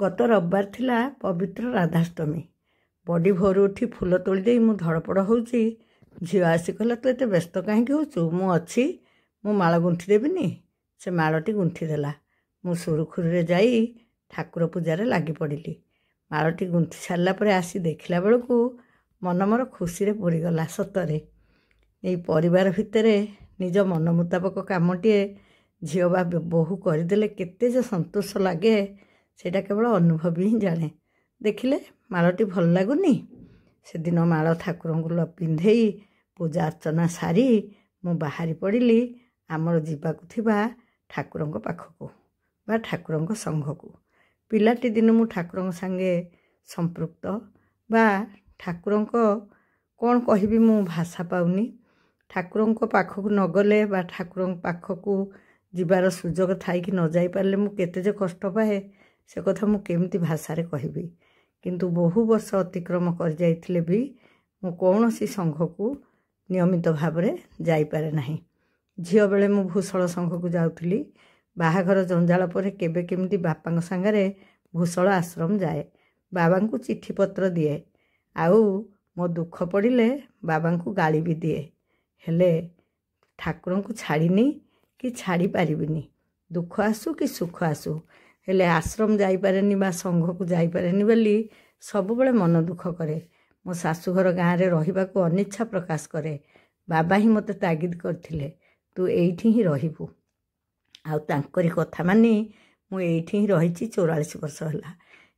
गत रविवार थिला पवित्र राधाष्टमी। बड़ी भोर उठी फूल तोली दे मु धड़पड़ होउची। झील आसी कहला तू एत व्यस्त कहीं होचु, मु अच्छी मु माळ गुंथि देबिनी। से माळटी गुंथि देला। मु सुरुखुरी जाई ठाकुर पूजार लगी पड़िली। माळटी गुंथि सारा पर आसी देखला बेलू मन मोर खुशी रे पूरीगला। सतरे यही परिवार भितरे निज मन मुताबक कामटे झील बा बोहू करदेले केते जे संतोष लगे सेटा केवल अनुभव ही जाने। देखिले माळटी भल लगुनि। से दिन माळ ठाकुर को पिंधेई पूजा अर्चना सारी मु बाहरी पड़िली आमर जीवाकु थिबा ठाकुर पाखकु बा ठाकुर संघ को। पिलाटी दिन मु ठाकुर संगे संपृक्त बा ठाकुर कौन कहबी मु भाषा पाउनी। ठाकुर पाखकु न गले बा ठाकुर पाखकु जीवार सुजोग थाई कि न जाई पारले मु केते जे कष्ट पाए से कथा मु केमती भाषा रे कहबी। किंतु बहु वर्ष अतिक्रम कर जाइथिले भी मु कौनसी संघ को नियमित भाव में जाई पारे नाही। झियो बेले मु भूषल संघ को जाउथली। बाहाघर जंजाल पर केबे केमती बापा संगे भूषल आश्रम जाए, बाबा को चिठी पत्र दिए, आउ मो दुख पड़िले बाबा को गाली भी दिए। हेले ठाकुर को छाड़ीनी कि छाड़ी पारिबिनी। दुख आसु कि सुख आसु हेले आश्रम जाई पारेनी बा संघ को जाई पारेनी बोली सब बेले मन दुख करे। मो शाशुघर गाँव में रहिबाकु अनिच्छा प्रकाश करे। बाबा ही मते तागिद करथिले तू एइठी ही रहिबु। आउ तांकरी कथा मानी मु एइठी ही रहिछि 44 वर्ष होला।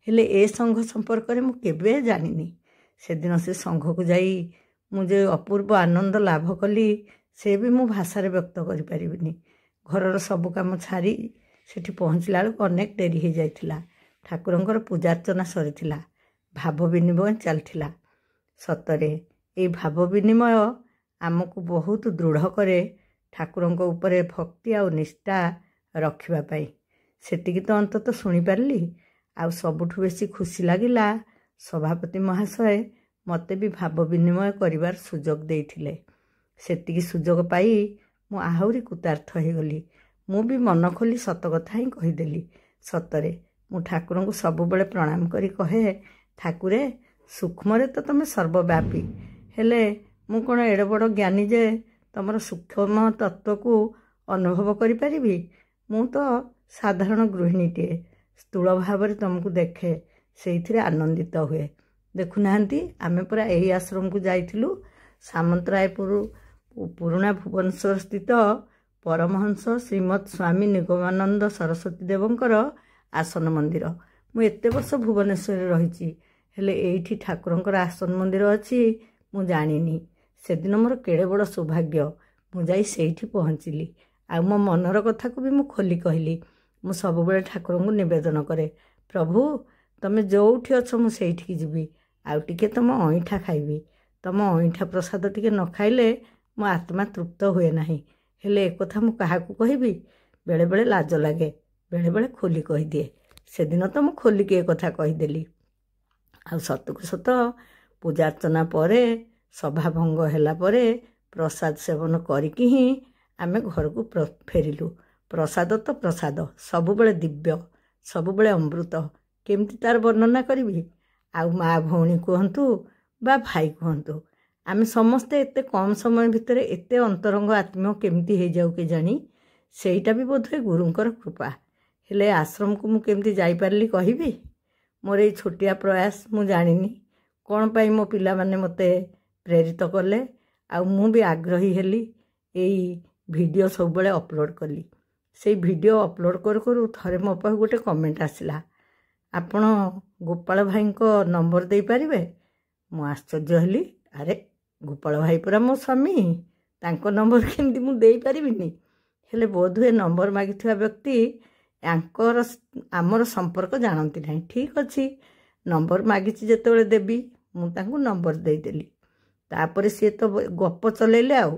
हेले ए संघ संपर्क रे मु केबे जानिनी। से दिन से संघ को जाई मु जे अपूर्व आनंद लाभ कली से भी मु भाषा रे व्यक्त करि परिबिनी। घरर सब काम छाड़ी सेठी पहुँचला बेलू अनेक डेरी हो जाइथिला। ठाकुरंकर पूजार्चना सरीथिला। भाव विनिमय चलथिला। सतरे ये भाव विनिमय आमको बहुत दृढ़ करे ठाकुरंक उपरे भक्ति आ निष्ठा रखिबा पाई। सेतिकी तो अंतत शुणी पारली। आ सबुठु बेसी खुशी लागिला सभापति महाशय मते भी भाव विनिमय करिवार सुजोग देइथिले। सेतिकी सुजोग पाई मु आहुरी कृतार्थ हो गली। मु भी मन खोली सत कथा ही कहीदेली। सतरे मु ठाकुर को सब बेले प्रणाम करी कहे ठाकुरे सूक्ष्म तो तुम सर्वव्यापी हेले मु कौन एड़ बड़ ज्ञानी जे तुमर सूक्ष्म तत्व को अनुभव करि परिबी। मु तो साधारण गृहिणीटे स्थूल भाव में तुमको देखे से आनंदित हुए। देखुना आमे पूरा यही आश्रम को जाइथिलु। सामंतरायपुर पुराणा भुवनेश्वर स्थित परमहंस श्रीमद स्वामी निगमानंद सरस्वती देवंकर आसन मंदिर। मु एते वर्ष भुवनेश्वर रही हेले एठी ठाकुरंकर आसन मंदिर अच्छी मु जानिनी। से दिन मोर केड़े बड़ सौभाग्य मु जाई सेठी पहुँचली। आ मो मनर कथा को भी मु खोली कहली। मु सब बेले ठाकुर को निवेदन करे प्रभु तमे जोठी अछ मु सेठी जीवी। आउ टिके तम अईठा खाइबी। तम अईठा प्रसाद टिके न खाइले मो आत्मा तृप्त हुए नाही। हेले एक कथा मु काहाकू कहबी। बेले बेले लाज लागे, बेले बेले खोली कही दिए। से दिन तो मु खोली के कथा कहीदेली। आ सतकु सत पूजा अर्चना परे सभा भंग हैला परे प्रसाद सेवन करिकी ही आमे घर को फेरिलु। प्रसाद तो प्रसाद सब बेले दिव्य, सब बेले अमृत। केमती तार वर्णना करी। आउ माँ भौणी कहतु बा भाई कहतु आमे समस्ते एते कम समय भितर एते अंतरंग आत्मीय केमती हो जाऊ के जानी। सेटा भी बोधे गुरुंकर कृपा। हेले आश्रम को मु केमती जाई पारली कहबी। मोर ये छोटिया प्रयास मु जानिनी कौन पाई मो पिला माने मते प्रेरित कले। आ मु भी आग्रही हेली एई वीडियो सब बेले अपलोड कली। से वीडियो अपलोड कर करू थरे मो पाख गोटे कमेंट आसिला आपण गोपाल भाई को नंबर दे पारिबे। मु आश्चर्य हेली अरे गोपाल भाई पूरा मो स्वामी तांको नंबर केमती मु देई पारिबिनी। हेले बोधुए नंबर मागिथिबा व्यक्ति यांकर आमर संपर्क जानती नहीं। ठीक अच्छी नंबर मागिची जेतेबेले देबी मु तांको नंबर देदेली। तापर सी तो गप चलेले। आउ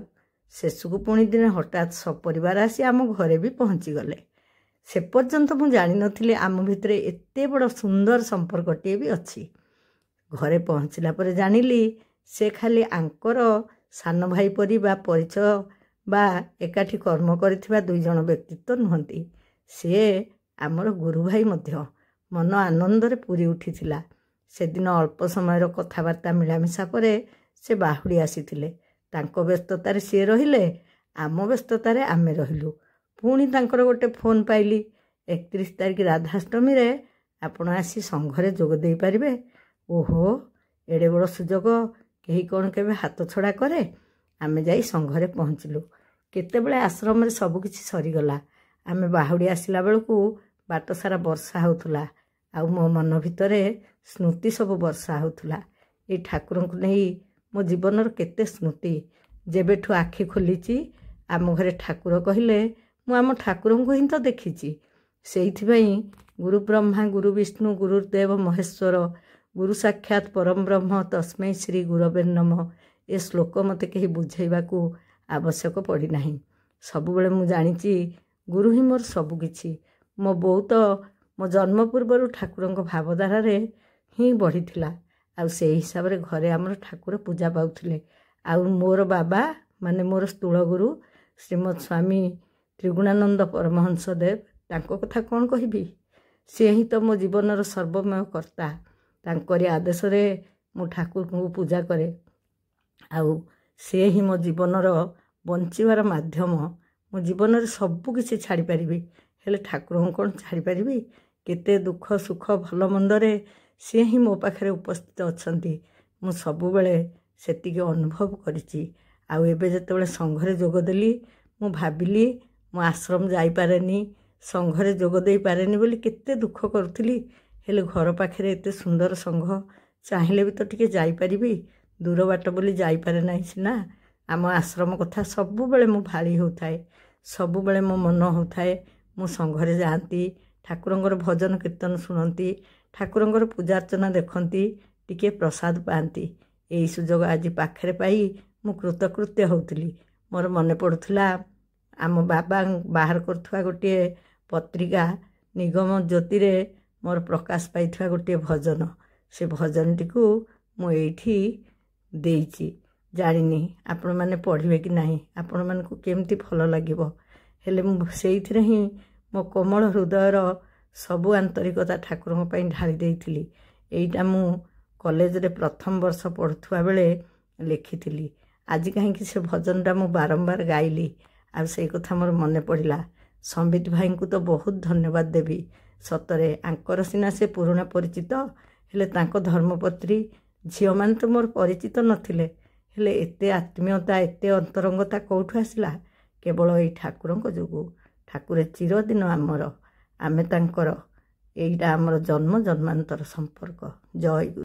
शेषकु पुणी दिन हठात सपरिवार आसी आम घरे भी पहुँची गले। से पर्यंत मु जानी नथिली आम भितरे एते बड़ सुंदर संपर्कटे भी अच्छी। घरे पहुँचला पर जानिली से खाली आंकर सान भाई परी बा परिचय बा एकाठी कर्म करिथिबा दुई जण व्यक्तित्व नुहंती। से आमर गुरु भाई मध्य ମନ ଆନନ୍ଦରେ ପୂରି ଉଠିଥିଲା। ସେଦିନ ଅଳ୍ପ ସମୟର କଥାବାର୍ତ୍ତା ମିଳାମିଶା ପରେ ସେ ବାହୁଡ଼ି ଆସିଥିଲେ। ତାଙ୍କ ବ୍ୟସ୍ତତାରେ ସିଏ ରହିଲେ, ଆମ ବ୍ୟସ୍ତତାରେ ଆମେ ରହିଲୁ। ପୁଣି ତାଙ୍କର ଗୋଟେ ଫୋନ୍ ପାଇଲି, 31 ତାରିଖ ରାଧାଷ୍ଟମୀରେ ଆପଣ ଆସି ସଂଘରେ ଯୋଗ ଦେଇପାରିବେ। ଓହୋ, ଏଡ଼େ ବଡ଼ ସୁଯୋଗ କେହି କ'ଣ କେବେ ହାତଛଡ଼ା କରେ? ଆମେ ଯାଇ ସଂଘରେ ପହଞ୍ଚିଲୁ। କେତେବେଳେ ଆଶ୍ରମରେ ସବୁକିଛି ସରିଗଲା। ଆମେ ବାହୁଡ଼ି ଆସିଲା ବେଳକୁ ବାଟ ସାରା ବର୍ଷା ହେଉଥିଲା, ଆଉ ମୋ ମନ ଭିତରେ ସ୍ମୃତି ସବୁ ବର୍ଷା ହେଉଥିଲା। ଏଇ ଠାକୁରଙ୍କୁ ନେଇ ମୋ ଜୀବନର କେତେ ସ୍ମୃତି। ଯେବେଠୁ ଆଖି ଖୋଲିଛି, ଆମ ଘରେ ଠାକୁର କହିଲେ ମୁଁ ଆମ ଠାକୁରଙ୍କୁ ହିଁ ତ ଦେଖିଛି। ସେଇଥିପାଇଁ ଗୁରୁ ବ୍ରହ୍ମା ଗୁରୁ ବିଷ୍ଣୁ ଗୁରୁଦେବ ମହେଶ୍ୱର ଗୁରୁ ସାକ୍ଷାତ ପରମ ବ୍ରହ୍ମ ତସ୍ମୈ ଶ୍ରୀ ଗୁରବେ ନମଃ ଏ ଶ୍ଲୋକ ମୋତେ କେହି ବୁଝେଇବାକୁ ଆବଶ୍ୟକ ପଡ଼ିନାହିଁ। ସବୁବେଳେ ମୁଁ ଜାଣିଛି ଗୁରୁ ହିଁ ମୋର ସବୁକିଛି। ମୋ ବୋଉ ତ ମୋ ଜନ୍ମ ପୂର୍ବରୁ ଠାକୁରଙ୍କ ଭାବଧାରାରେ ହିଁ ବଢ଼ିଥିଲା, ଆଉ ସେଇ ହିସାବରେ ଘରେ ଆମର ଠାକୁର ପୂଜା ପାଉଥିଲେ। ଆଉ ମୋର ବାବା ମାନେ ମୋର ସ୍ଥୂଳଗୁରୁ ଶ୍ରୀମତ୍ ସ୍ୱାମୀ ତ୍ରିଗୁଣାନନ୍ଦ ପରମହଂସ ଦେବ, ତାଙ୍କ କଥା କ'ଣ କହିବି? ସେ ହିଁ ତ ମୋ ଜୀବନର ସର୍ବମୟ କର୍ତ୍ତା। ତାଙ୍କରି ଆଦେଶରେ ମୁଁ ଠାକୁରଙ୍କୁ ପୂଜା କରେ, ଆଉ ସେ ହିଁ ମୋ ଜୀବନର ବଞ୍ଚିବାର ମାଧ୍ୟମ। ମୋ ଜୀବନରେ ସବୁକିଛି ଛାଡ଼ିପାରିବି, ହେଲେ ଠାକୁରଙ୍କୁ କ'ଣ ଛାଡ଼ିପାରିବି? କେତେ ଦୁଃଖ ସୁଖ ଭଲ ମନ୍ଦରେ ସେ ହିଁ ମୋ ପାଖରେ ଉପସ୍ଥିତ ଅଛନ୍ତି। ମୁଁ ସବୁବେଳେ ସେତିକି ଅନୁଭବ କରିଛି। ଆଉ ଏବେ ଯେତେବେଳେ ସଂଘରେ ଯୋଗ ଦେଲି, ମୁଁ ଭାବିଲି ମୁଁ ଆଶ୍ରମ ଯାଇପାରେନି, ସଂଘରେ ଯୋଗ ଦେଇପାରେନି ବୋଲି କେତେ ଦୁଃଖ କରୁଥିଲି। ହେଲେ ଘର ପାଖରେ ଏତେ ସୁନ୍ଦର ସଂଘ, ଚାହିଁଲେ ବି ତ ଟିକେ ଯାଇପାରିବି। ଦୂର ବାଟ ବୋଲି ଯାଇପାରେ ନାହିଁ ସିନା। ଆମ ଆଶ୍ରମ କଥା ସବୁବେଳେ ମୁଁ ଭାଳି ହେଉଥାଏ, ସବୁବେଳେ ମୋ ମନ ହେଉଥାଏ ମୁଁ ସଂଘରେ ଯାଆନ୍ତି, ଠାକୁରଙ୍କର ଭଜନ କୀର୍ତ୍ତନ ଶୁଣନ୍ତି, ଠାକୁରଙ୍କର ପୂଜାର୍ଚ୍ଚନା ଦେଖନ୍ତି, ଟିକିଏ ପ୍ରସାଦ ପାଆନ୍ତି। ଏଇ ସୁଯୋଗ ଆଜି ପାଖରେ ପାଇ ମୁଁ କୃତକୃତ୍ୟ ହେଉଥିଲି। ମୋର ମନେ ପଡ଼ୁଥିଲା ଆମ ବାବା ବାହାର କରୁଥିବା ଗୋଟିଏ ପତ୍ରିକା ନିଗମ ଜ୍ୟୋତିରେ ମୋର ପ୍ରକାଶ ପାଇଥିବା ଗୋଟିଏ ଭଜନ। ସେ ଭଜନଟିକୁ ମୁଁ ଏଇଠି ଦେଇଛି। ଜାଣିନି ଆପଣମାନେ ପଢ଼ିବେ କି ନାହିଁ, ଆପଣମାନଙ୍କୁ କେମିତି ଭଲ ଲାଗିବ। ହେଲେ ମୁଁ ସେଇଥିରେ ହିଁ ମୋ କୋମଳ ହୃଦୟର ସବୁ ଆନ୍ତରିକତା ଠାକୁରଙ୍କ ପାଇଁ ଢାଳି ଦେଇଥିଲି। ଏଇଟା ମୁଁ କଲେଜରେ ପ୍ରଥମ ବର୍ଷ ପଢ଼ୁଥିବା ବେଳେ ଲେଖିଥିଲି। ଆଜି କାହିଁକି ସେ ଭଜନଟା ମୁଁ ବାରମ୍ବାର ଗାଇଲି, ଆଉ ସେଇ କଥା ମୋର ମନେ ପଡ଼ିଲା। ସମ୍ବିତ ଭାଇଙ୍କୁ ତ ବହୁତ ଧନ୍ୟବାଦ ଦେବି। ସତରେ ଆଙ୍କର ସିନା ସେ ପୁରୁଣା ପରିଚିତ, ହେଲେ ତାଙ୍କ ଧର୍ମପତ୍ନୀ ଝିଅମାନେ ତ ମୋର ପରିଚିତ ନଥିଲେ। ହେଲେ ଏତେ ଆତ୍ମୀୟତା, ଏତେ ଅନ୍ତରଙ୍ଗତା କେଉଁଠୁ ଆସିଲା? କେବଳ ଏଇ ଠାକୁରଙ୍କ ଯୋଗୁଁ। ଠାକୁର ଚିରଦିନ ଆମର, ଆମେ ତାଙ୍କର। ଏଇଟା ଆମର ଜନ୍ମ ଜନ୍ମାନ୍ତର ସମ୍ପର୍କ। ଜୟ ଗୁରୁ।